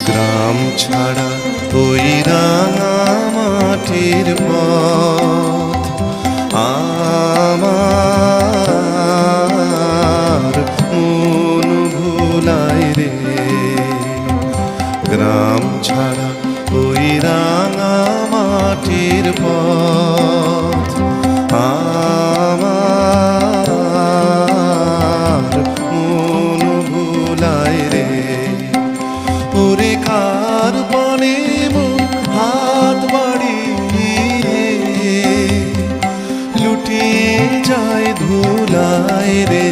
গ্রাম ছাড়া ওই রাঙা মাটির পথ আমার মন ভুলায় রে। গ্রাম ছাড়া ওই রাঙা মাটির পথ আমার মন ভুলায় রে। ওরে কার পানে মন হাত বাড়িয়ে লুটিয়ে যায় ধুলায় রে।